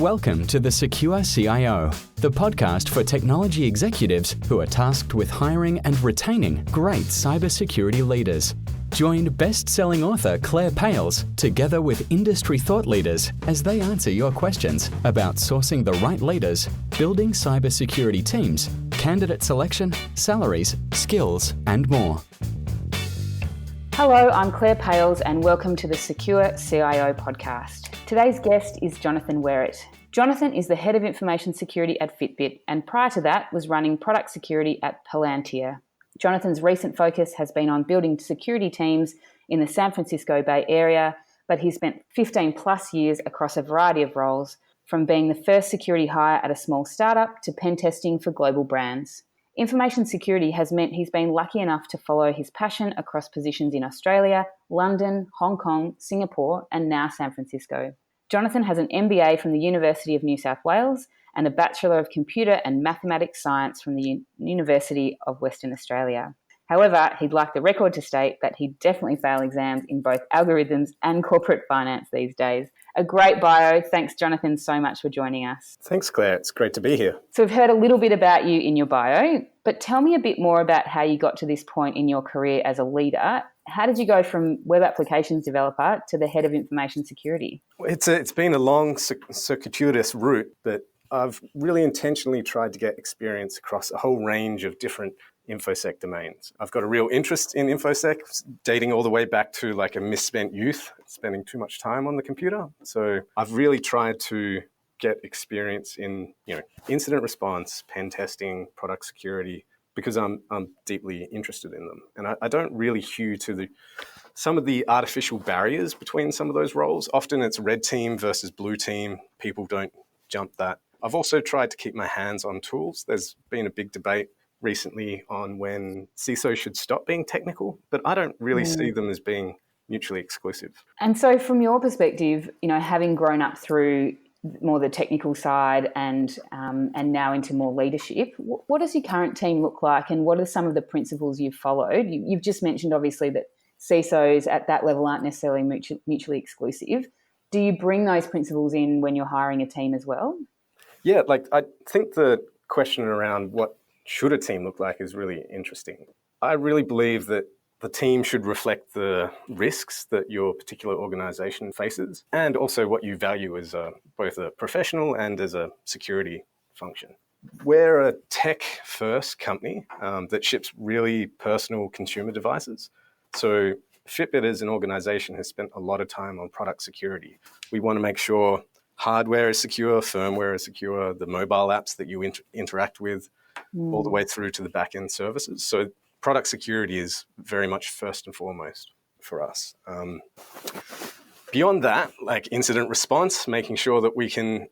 Welcome to the Secure CIO, the podcast for technology executives who are tasked with hiring and retaining great cybersecurity leaders. Join best-selling author Claire Pales together with industry thought leaders as they answer your questions about sourcing the right leaders, building cybersecurity teams, candidate selection, salaries, skills, and more. Hello, I'm Claire Pales and welcome to the Secure CIO podcast. Today's guest is Jonathan Werrett. Jonathan is the Head of Information Security at FitBit and prior to that was running product security at Palantir. Jonathan's recent focus has been on building security teams in the San Francisco Bay Area, but he's spent 15 plus years across a variety of roles, from being the first security hire at a small startup to pen testing for global brands. Information security has meant he's been lucky enough to follow his passion across positions in Australia, London, Hong Kong, Singapore, and now San Francisco. Jonathan has an MBA from the University of New South Wales and a Bachelor of Computer and Mathematics Science from the University of Western Australia. However, he'd like the record to state that he definitely failed exams in both algorithms and corporate finance these days. A great bio. Thanks, Jonathan, so much for joining us. Thanks, Claire. It's great to be here. So we've heard a little bit about you in your bio, but tell me a bit more about how you got to this point in your career as a leader. How did you go from web applications developer to the head of information security? It's been a long, circuitous route, but I've really intentionally tried to get experience across a whole range of different infosec domains. I've got a real interest in infosec, dating all the way back to like a misspent youth, spending too much time on the computer. So I've really tried to get experience in, incident response, pen testing, product security, because I'm deeply interested in them. And I don't really hew to some of the artificial barriers between some of those roles. Often it's red team versus blue team. People don't jump that. I've also tried to keep my hands on tools. There's been a big debate recently on when CISO should stop being technical, but I don't really see them as being mutually exclusive. And so from your perspective, having grown up through more the technical side and now into more leadership, what does your current team look like and what are some of the principles you've followed? You've just mentioned obviously that CISOs at that level aren't necessarily mutually exclusive. Do you bring those principles in when you're hiring a team as well? Yeah, I think the question around what should a team look like is really interesting. I really believe that the team should reflect the risks that your particular organization faces and also what you value as both a professional and as a security function. We're a tech-first company that ships really personal consumer devices. So FitBit as an organization has spent a lot of time on product security. We want to make sure hardware is secure, firmware is secure, the mobile apps that you interact with, all the way through to the back-end services. So product security is very much first and foremost for us. Beyond that, like incident response, making sure that we can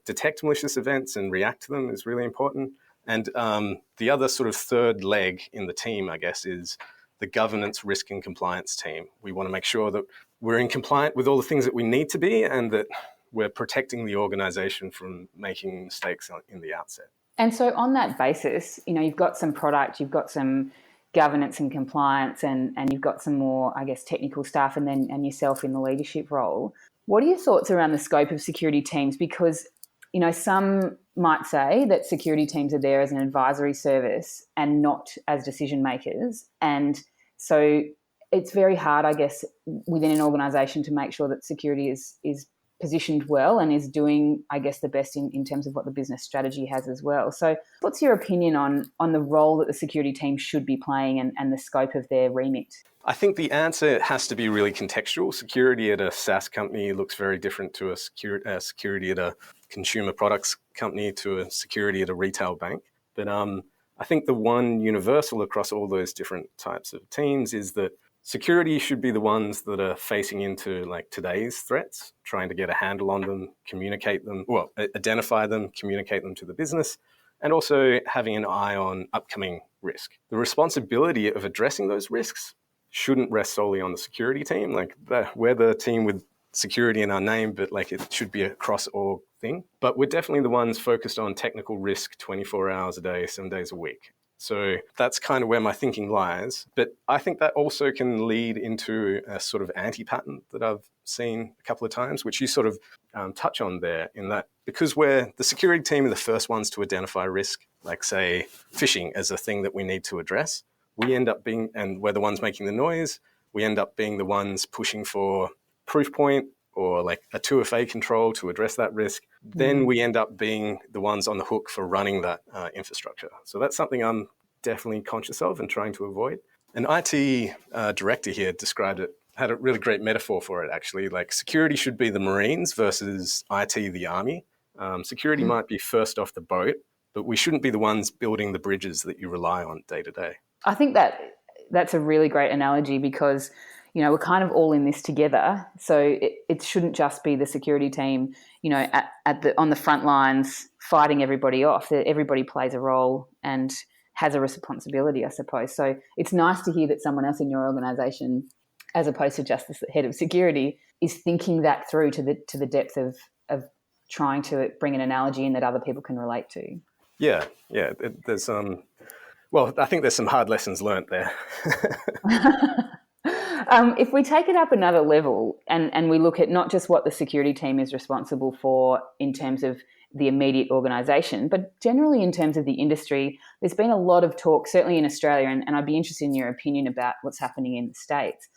detect malicious events and react to them is really important. And the other sort of third leg in the team, I guess, is the governance, risk, and compliance team. We want to make sure that we're in compliant with all the things that we need to be and that we're protecting the organization from making mistakes in the outset. And so on that basis, you've got some product, you've got some governance and compliance and you've got some more, I guess, technical staff and yourself in the leadership role. What are your thoughts around the scope of security teams? Because, some might say that security teams are there as an advisory service and not as decision makers. And so it's very hard, I guess, within an organisation to make sure that security is positioned well and is doing, I guess, the best in terms of what the business strategy has as well. So what's your opinion on the role that the security team should be playing and the scope of their remit? I think the answer has to be really contextual. Security at a SaaS company looks very different to a security at a consumer products company to a security at a retail bank. But I think the one universal across all those different types of teams is that security should be the ones that are facing into today's threats, trying to get a handle on them, identify them, communicate them to the business, and also having an eye on upcoming risk. The responsibility of addressing those risks shouldn't rest solely on the security team. We're the team with security in our name, but it should be a cross-org thing. But we're definitely the ones focused on technical risk 24 hours a day, 7 days a week. So that's kind of where my thinking lies. But I think that also can lead into a sort of anti-pattern that I've seen a couple of times, which you sort of touch on there, in that because we're the security team are the first ones to identify risk, like say phishing as a thing that we need to address, we end up being, and we're the ones making the noise, we end up being the ones pushing for proof point or like a 2FA control to address that risk. Then we end up being the ones on the hook for running that infrastructure. So that's something I'm definitely conscious of and trying to avoid. An IT director here described it, had a really great metaphor for it actually, like security should be the Marines versus IT the Army. Security might be first off the boat, but we shouldn't be the ones building the bridges that you rely on day to day. I think that's a really great analogy because, we're kind of all in this together. So it shouldn't just be the security team, on the front lines fighting everybody off. Everybody plays a role and has a responsibility, I suppose. So it's nice to hear that someone else in your organisation, as opposed to just the head of security, is thinking that through to the depth of trying to bring an analogy in that other people can relate to. Yeah. There's I think there's some hard lessons learnt there. If we take it up another level and we look at not just what the security team is responsible for in terms of the immediate organisation, but generally in terms of the industry, there's been a lot of talk, certainly in Australia, and I'd be interested in your opinion about what's happening in the States.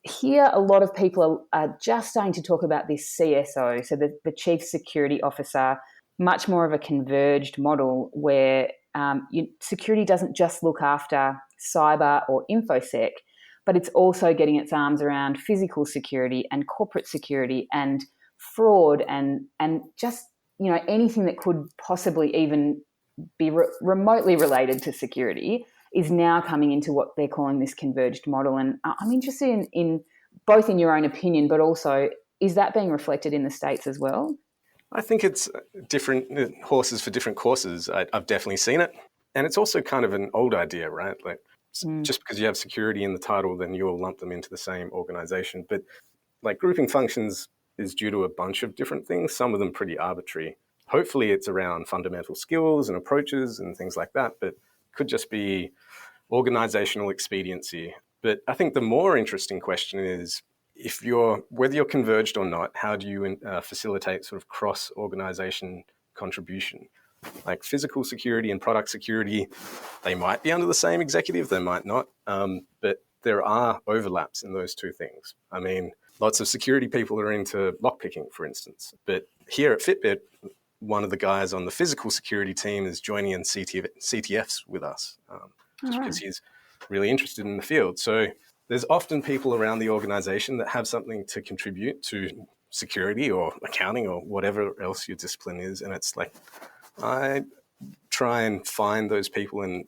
Here, a lot of people are just starting to talk about this CSO, so the Chief Security Officer, much more of a converged model where security doesn't just look after cyber or infosec, but it's also getting its arms around physical security and corporate security and fraud and just anything that could possibly even be remotely related to security is now coming into what they're calling this converged model. And I'm interested in both in your own opinion, but also is that being reflected in the States as well? I think it's different horses for different courses. I've definitely seen it. And it's also kind of an old idea, right? Like just because you have security in the title, then you'll lump them into the same organization. But like grouping functions is due to a bunch of different things, some of them pretty arbitrary. Hopefully it's around fundamental skills and approaches and things like that, but it could just be organizational expediency. But I think the more interesting question is, whether you're converged or not, how do you facilitate sort of cross-organization contribution? Like physical security and product security, they might be under the same executive, they might not, but there are overlaps in those two things. I mean, lots of security people are into lockpicking, for instance, but here at FitBit, one of the guys on the physical security team is joining in CTFs with us because he's really interested in the field. So there's often people around the organization that have something to contribute to security or accounting or whatever else your discipline is. And it's like, I try and find those people and,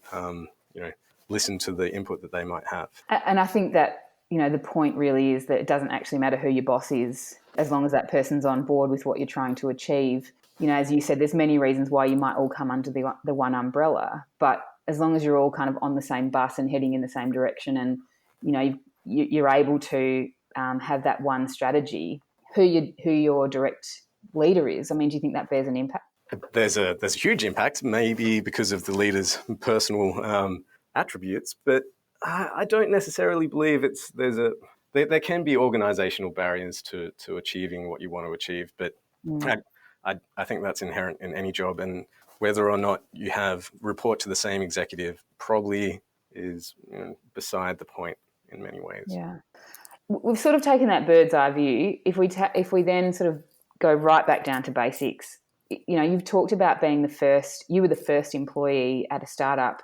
listen to the input that they might have. And I think that, the point really is that it doesn't actually matter who your boss is, as long as that person's on board with what you're trying to achieve. As you said, there's many reasons why you might all come under the one umbrella, but as long as you're all kind of on the same bus and heading in the same direction and, you're able to have that one strategy, who your direct leader is. I mean, do you think that bears an impact? There's a huge impact, maybe because of the leader's personal attributes, but I don't necessarily believe there can be organizational barriers to achieving what you want to achieve, but I think that's inherent in any job, and whether or not you have report to the same executive probably is beside the point in many ways. Yeah. We've sort of taken that bird's eye view. If we then sort of go right back down to basics, you've talked about being you were the first employee at a startup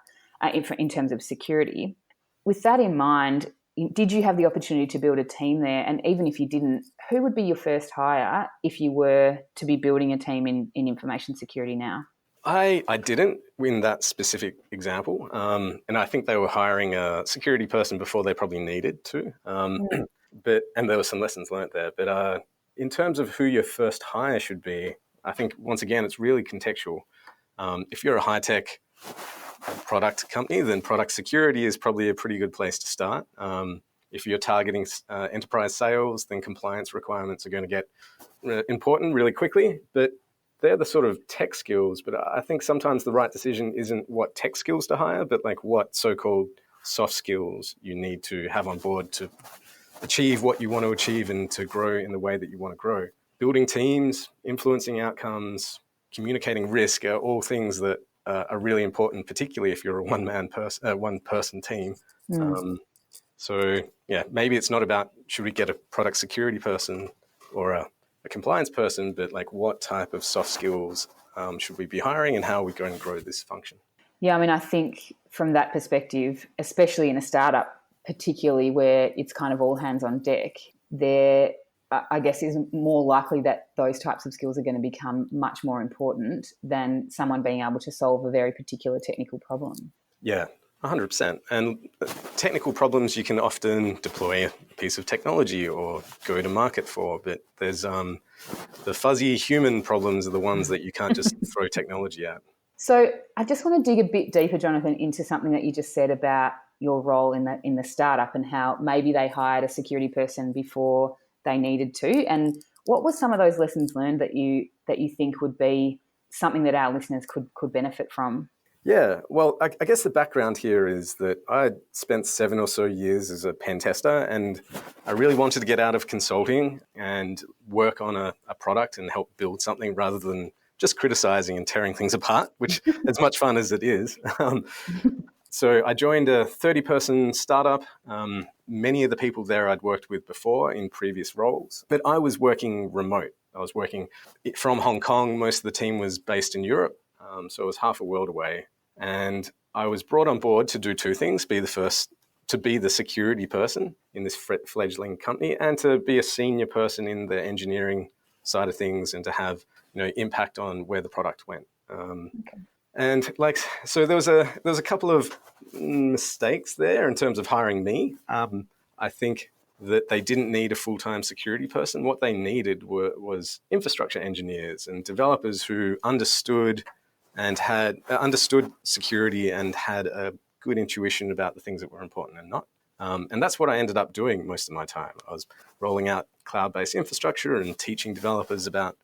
in terms of security. With that in mind, did you have the opportunity to build a team there? And even if you didn't, who would be your first hire if you were to be building a team in information security now? I didn't in that specific example. And I think they were hiring a security person before they probably needed to. And there were some lessons learned there. But in terms of who your first hire should be, I think, once again, it's really contextual. If you're a high-tech product company, then product security is probably a pretty good place to start. If you're targeting enterprise sales, then compliance requirements are going to get important really quickly. But they're the sort of tech skills, but I think sometimes the right decision isn't what tech skills to hire, but like what so-called soft skills you need to have on board to achieve what you want to achieve and to grow in the way that you want to grow. Building teams, influencing outcomes, communicating risk are all things that are really important, particularly if you're a one-person team. So yeah, maybe it's not about should we get a product security person or a compliance person, but like what type of soft skills should we be hiring and how are we going to grow this function? Yeah, I mean, I think from that perspective, especially in a startup, particularly where it's kind of all hands on deck, there, I guess, is more likely that those types of skills are going to become much more important than someone being able to solve a very particular technical problem. Yeah, 100%. And technical problems you can often deploy a piece of technology or go to market for, but there's the fuzzy human problems are the ones that you can't just throw technology at. So I just want to dig a bit deeper, Jonathan, into something that you just said about your role in the startup and how maybe they hired a security person before they needed to. And what were some of those lessons learned that you think would be something that our listeners could benefit from? Yeah, well, I guess the background here is that I spent 7 or so years as a pen tester, and I really wanted to get out of consulting and work on a product and help build something rather than just criticizing and tearing things apart, which as much fun as it is. So I joined a 30-person startup. Many of the people there I'd worked with before in previous roles, but I was working remote. I was working from Hong Kong. Most of the team was based in Europe, so it was half a world away. And I was brought on board to do two things: be the first to be the security person in this fledgling company, and to be a senior person in the engineering side of things, and to have impact on where the product went. And so there was a couple of mistakes there in terms of hiring me. I think that they didn't need a full-time security person. What they needed was infrastructure engineers and developers who understood security and had a good intuition about the things that were important and not. And that's what I ended up doing most of my time. I was rolling out cloud-based infrastructure and teaching developers about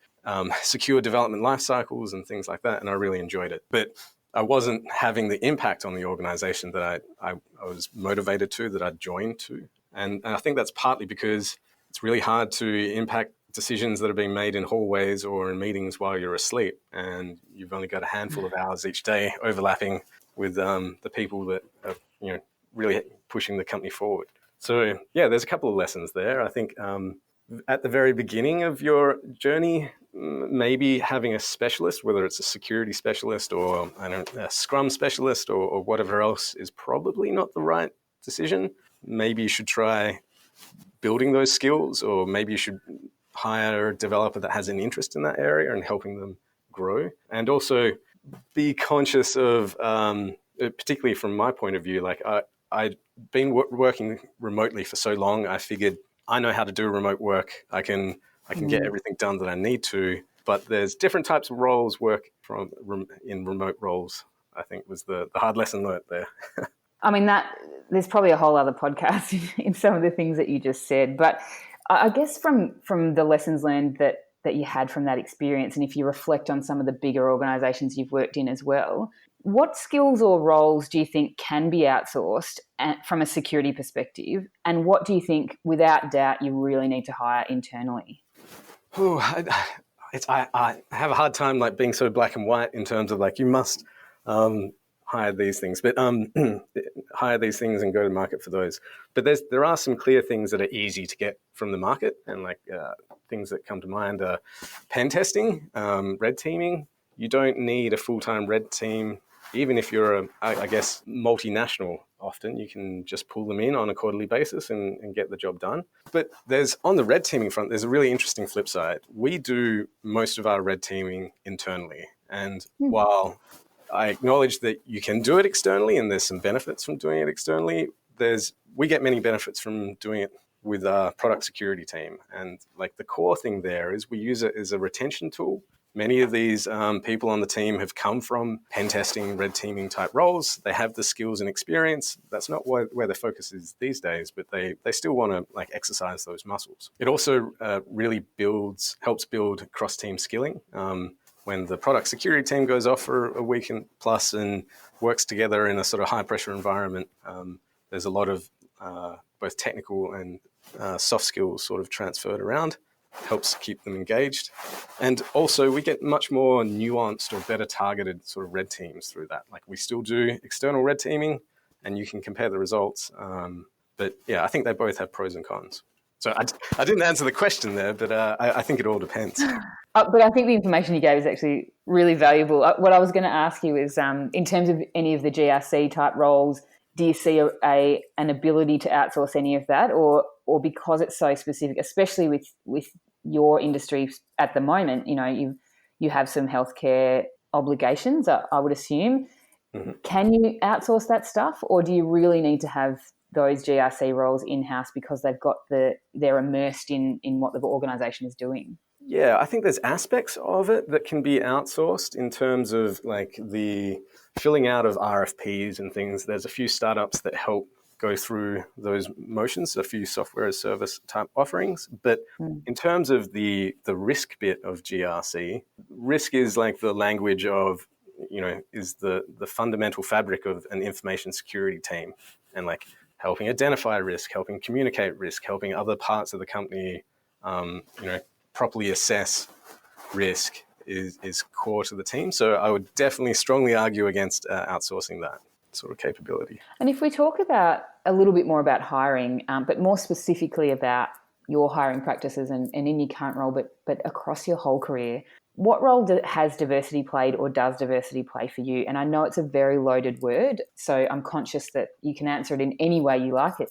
secure development life cycles and things like that, and I really enjoyed it. But I wasn't having the impact on the organization that I was motivated to, that I joined to. And I think that's partly because it's really hard to impact decisions that are being made in hallways or in meetings while you're asleep, and you've only got a handful of hours each day overlapping with the people that are really pushing the company forward. So yeah, there's a couple of lessons there. I think at the very beginning of your journey, maybe having a specialist, whether it's a security specialist or a Scrum specialist or whatever else, is probably not the right decision. Maybe you should try building those skills, or maybe you should hire a developer that has an interest in that area and helping them grow. And also be conscious of, particularly from my point of view, like I'd been working remotely for so long, I figured I know how to do remote work. I can get everything done that I need to, but there's different types of roles in remote roles, I think was the hard lesson learned there. I mean, there's probably a whole other podcast in some of the things that you just said, but I guess from the lessons learned that you had from that experience, and if you reflect on some of the bigger organizations you've worked in as well, what skills or roles do you think can be outsourced from a security perspective, and what do you think, without doubt, you really need to hire internally? I have a hard time being so black and white in terms of you must hire these things, but hire these things and go to market for those. But there are some clear things that are easy to get from the market, and things that come to mind are pen testing, red teaming. You don't need a full-time red team. Even if you're I guess multinational, often you can just pull them in on a quarterly basis and get the job done. But on the red teaming front, there's a really interesting flip side. We do most of our red teaming internally. And while I acknowledge that you can do it externally and there's some benefits from doing it externally, we get many benefits from doing it with our product security team. And the core thing there is we use it as a retention tool. Many of these people on the team have come from pen testing, red teaming type roles. They have the skills and experience. That's not where the focus is these days, but they still want to exercise those muscles. It also really helps build cross-team skilling. when the product security team goes off for a week and plus and works together in a sort of high pressure environment, there's a lot of both technical and soft skills sort of transferred around, helps keep them engaged. And also we get much more nuanced or better targeted sort of red teams through that. Like we still do external red teaming and you can compare the results. But yeah, I think they both have pros and cons. So I didn't answer the question there, but I think it all depends. But I think the information you gave is actually really valuable. What I was going to ask you is, in terms of any of the GRC type roles, do you see an ability to outsource any of that, or because it's so specific, especially with your industry at the moment? You know, you have some healthcare obligations, I would assume. Mm-hmm. Can you outsource that stuff, or do you really need to have those GRC roles in-house because they're immersed in what the organisation is doing? Yeah, I think there's aspects of it that can be outsourced in terms of like the filling out of RFPs and things. There's a few startups that help go through those motions, a few software as service type offerings. But in terms of the risk bit of GRC, risk is like the language of, you know, is the fundamental fabric of an information security team, and like helping identify risk, helping communicate risk, helping other parts of the company, properly assess risk is core to the team. So I would definitely strongly argue against outsourcing that sort of capability. And if we talk about a little bit more about hiring, but more specifically about your hiring practices and in your current role, but across your whole career, what role has diversity played, or does diversity play for you? And I know it's a very loaded word, so I'm conscious that you can answer it in any way you like it,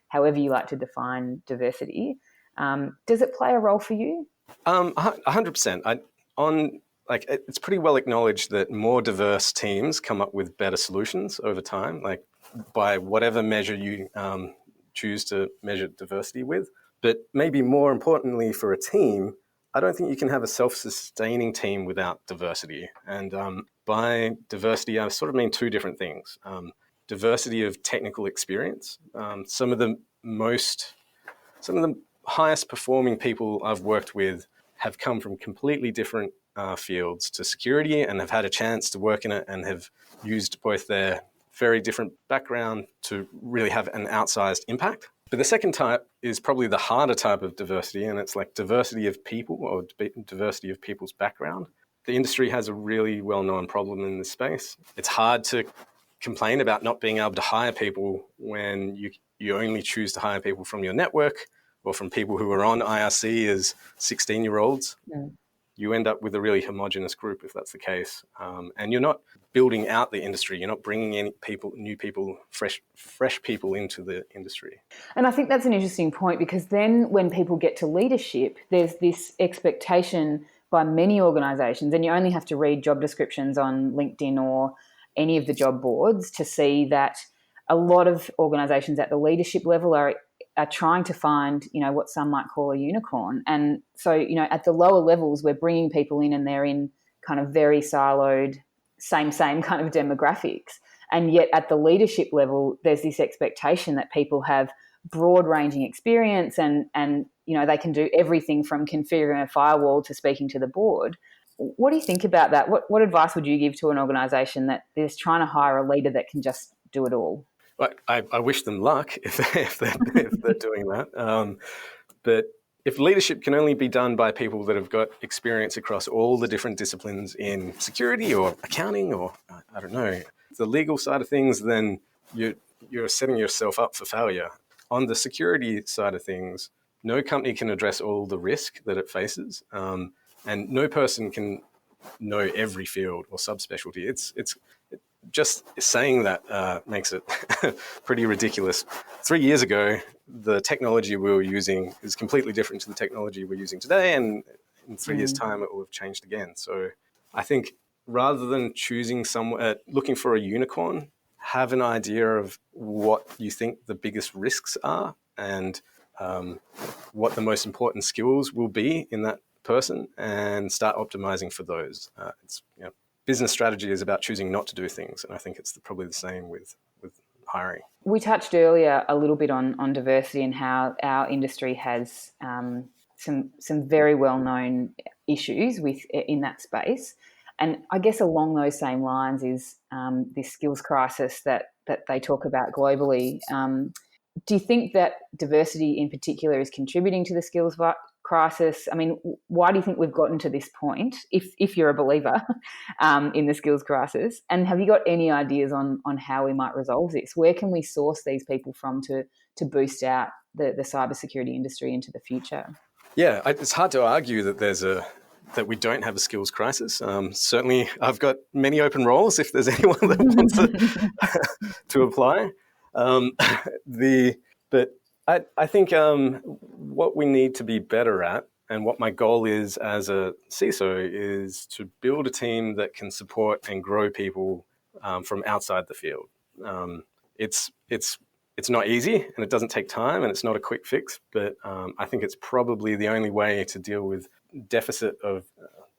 however you like to define diversity. Does it play a role for you? 100%. It's pretty well acknowledged that more diverse teams come up with better solutions over time, like by whatever measure you choose to measure diversity with. But maybe more importantly for a team, I don't think you can have a self-sustaining team without diversity. And by diversity, I sort of mean two different things. Diversity of technical experience. Some of the highest performing people I've worked with have come from completely different fields to security and have had a chance to work in it and have used both their very different background to really have an outsized impact. But the second type is probably the harder type of diversity, and it's like diversity of people or diversity of people's background. The industry has a really well-known problem in this space. It's hard to complain about not being able to hire people when you only choose to hire people from your network or from people who are on IRC as 16-year-olds. Yeah. You end up with a really homogenous group if that's the case. And you're not building out the industry. You're not bringing in new people, fresh people into the industry. And I think that's an interesting point, because then when people get to leadership, there's this expectation by many organisations, and you only have to read job descriptions on LinkedIn or any of the job boards to see that a lot of organisations at the leadership level are trying to find, what some might call a unicorn. And so, at the lower levels, we're bringing people in and they're in kind of very siloed, same kind of demographics. And yet at the leadership level, there's this expectation that people have broad ranging experience and they can do everything from configuring a firewall to speaking to the board. What do you think about that? What advice would you give to an organisation that is trying to hire a leader that can just do it all? I wish them luck if they're doing that. But if leadership can only be done by people that have got experience across all the different disciplines in security or accounting or, I don't know, the legal side of things, then you're setting yourself up for failure. On the security side of things, no company can address all the risk that it faces, and no person can know every field or subspecialty. It's just saying that makes it pretty ridiculous. 3 years ago, the technology we were using is completely different to the technology we're using today, and in 3 years' time, it will have changed again. So I think rather than looking for a unicorn, have an idea of what you think the biggest risks are and what the most important skills will be in that person, and start optimizing for those. Business strategy is about choosing not to do things, and I think it's probably the same with hiring. We touched earlier a little bit on diversity and how our industry has some very well-known issues in that space. And I guess along those same lines is this skills crisis that they talk about globally. Do you think that diversity in particular is contributing to the skills crisis? I mean, why do you think we've gotten to this point, if you're a believer in the skills crisis? And have you got any ideas on how we might resolve this? Where can we source these people from to boost out the cybersecurity industry into the future? Yeah, it's hard to argue that that we don't have a skills crisis. Certainly, I've got many open roles if there's anyone that wants to apply. But I think what we need to be better at, and what my goal is as a CISO, is to build a team that can support and grow people from outside the field. It's not easy, and it doesn't take time, and it's not a quick fix, but I think it's probably the only way to deal with deficit of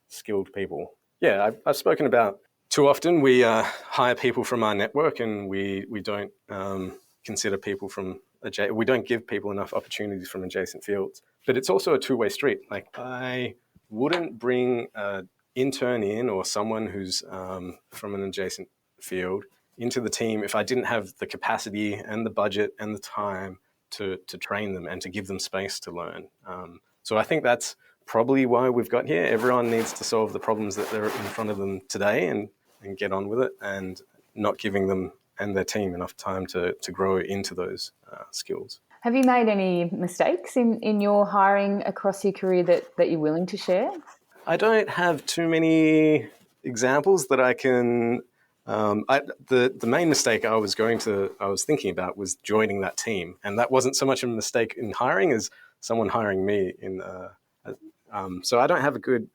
skilled people. Yeah, I've spoken about too often we hire people from our network, and we don't consider people from we don't give people enough opportunities from adjacent fields. But it's also a two-way street. Like, I wouldn't bring an intern in or someone who's from an adjacent field into the team if I didn't have the capacity and the budget and the time to train them and to give them space to learn. So I think that's probably why we've got here. Everyone needs to solve the problems that are in front of them today and get on with it, and not giving them and their team enough time to grow into those skills. Have you made any mistakes in your hiring across your career that you're willing to share? I don't have too many examples that I can... the main mistake I was thinking about was joining that team. And that wasn't so much a mistake in hiring as someone hiring me in... so I don't have a good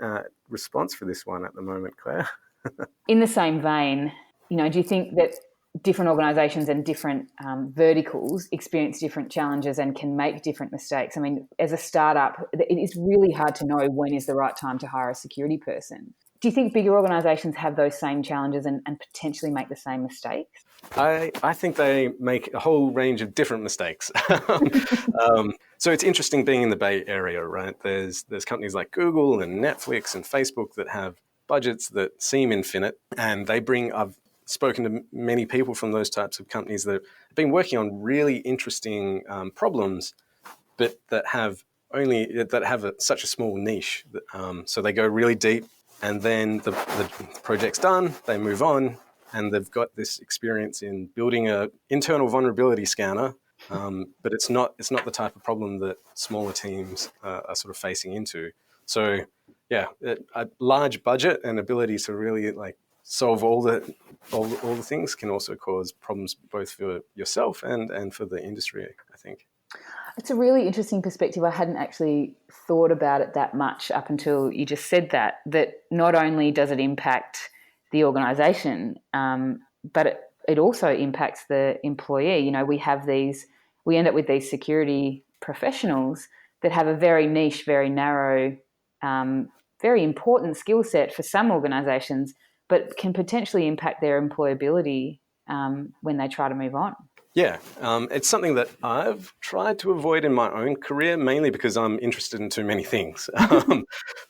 response for this one at the moment, Claire. In the same vein, do you think that different organisations and different verticals experience different challenges and can make different mistakes? I mean, as a startup, it is really hard to know when is the right time to hire a security person. Do you think bigger organisations have those same challenges and potentially make the same mistakes? I think they make a whole range of different mistakes. So it's interesting being in the Bay Area, right? There's companies like Google and Netflix and Facebook that have budgets that seem infinite, and I've spoken to many people from those types of companies that have been working on really interesting problems, but that have such a small niche. So they go really deep, and then the project's done, they move on, and they've got this experience in building an internal vulnerability scanner, but it's not the type of problem that smaller teams are sort of facing into. So yeah, a large budget and ability to really solve all the things can also cause problems both for yourself and for the industry, I think. It's a really interesting perspective. I hadn't actually thought about it that much up until you just said that not only does it impact the organisation, but it also impacts the employee. We end up with these security professionals that have a very niche, very narrow, very important skill set for some organisations, but can potentially impact their employability when they try to move on. Yeah, it's something that I've tried to avoid in my own career, mainly because I'm interested in too many things.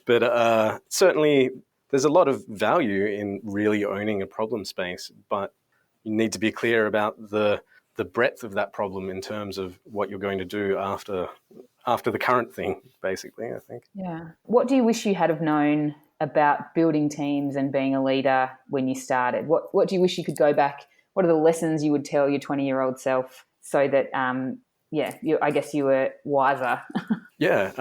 But certainly there's a lot of value in really owning a problem space, but you need to be clear about the breadth of that problem in terms of what you're going to do after the current thing, basically, I think. Yeah. What do you wish you had have known about building teams and being a leader when you started? What do you wish you could go back? What are the lessons you would tell your 20-year-old self so that, I guess you were wiser? Yeah.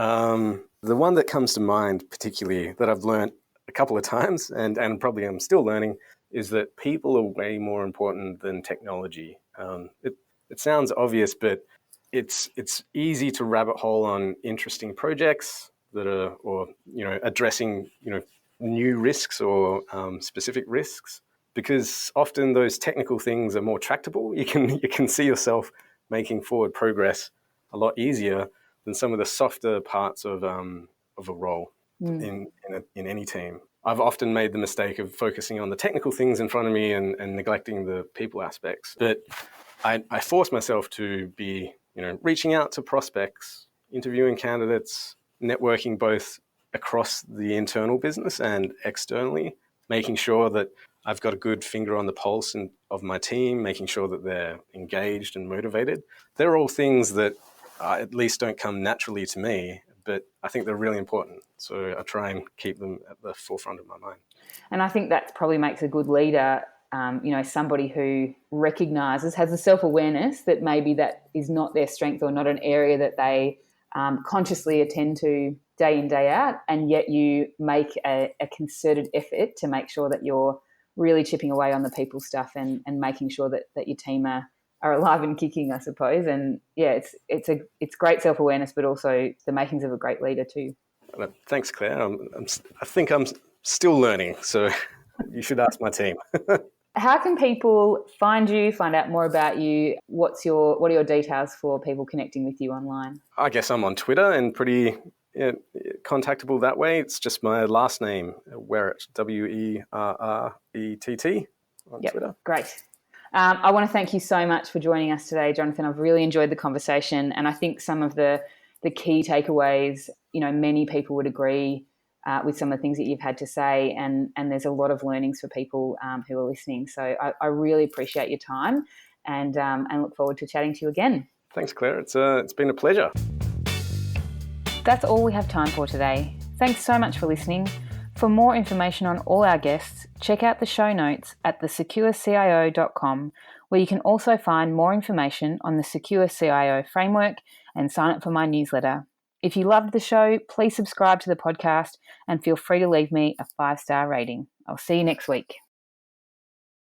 The one that comes to mind particularly that I've learned a couple of times and probably I'm still learning is that people are way more important than technology. It sounds obvious, but it's easy to rabbit hole on interesting projects that are, addressing, new risks or specific risks, because often those technical things are more tractable. You can see yourself making forward progress a lot easier than some of the softer parts of a role in any team. I've often made the mistake of focusing on the technical things in front of me and neglecting the people aspects. But I force myself to be, reaching out to prospects, interviewing candidates, networking both across the internal business and externally, making sure that I've got a good finger on the pulse of my team, making sure that they're engaged and motivated. They're all things that at least don't come naturally to me, but I think they're really important. So I try and keep them at the forefront of my mind. And I think that probably makes a good leader, somebody who recognises, has a self-awareness that maybe that is not their strength or not an area that they consciously attend to day in, day out, and yet you make a concerted effort to make sure that you're really chipping away on the people stuff and making sure that your team are alive and kicking, I suppose. And yeah, it's great self-awareness, but also the makings of a great leader too. Thanks, Claire. I think I'm still learning, so you should ask my team. How can people find you, find out more about you? What are your details for people connecting with you online? I guess I'm on Twitter and pretty contactable that way. It's just my last name, Werrett, Werrett, on Twitter. Great. I want to thank you so much for joining us today, Jonathan. I've really enjoyed the conversation, and I think some of the key takeaways, many people would agree with some of the things that you've had to say, and there's a lot of learnings for people who are listening. So I really appreciate your time and look forward to chatting to you again. Thanks, Claire. It's been a pleasure. That's all we have time for today. Thanks so much for listening. For more information on all our guests, check out the show notes at thesecurecio.com, where you can also find more information on the Secure CIO framework and sign up for my newsletter. If you loved the show, please subscribe to the podcast and feel free to leave me a 5-star rating. I'll see you next week.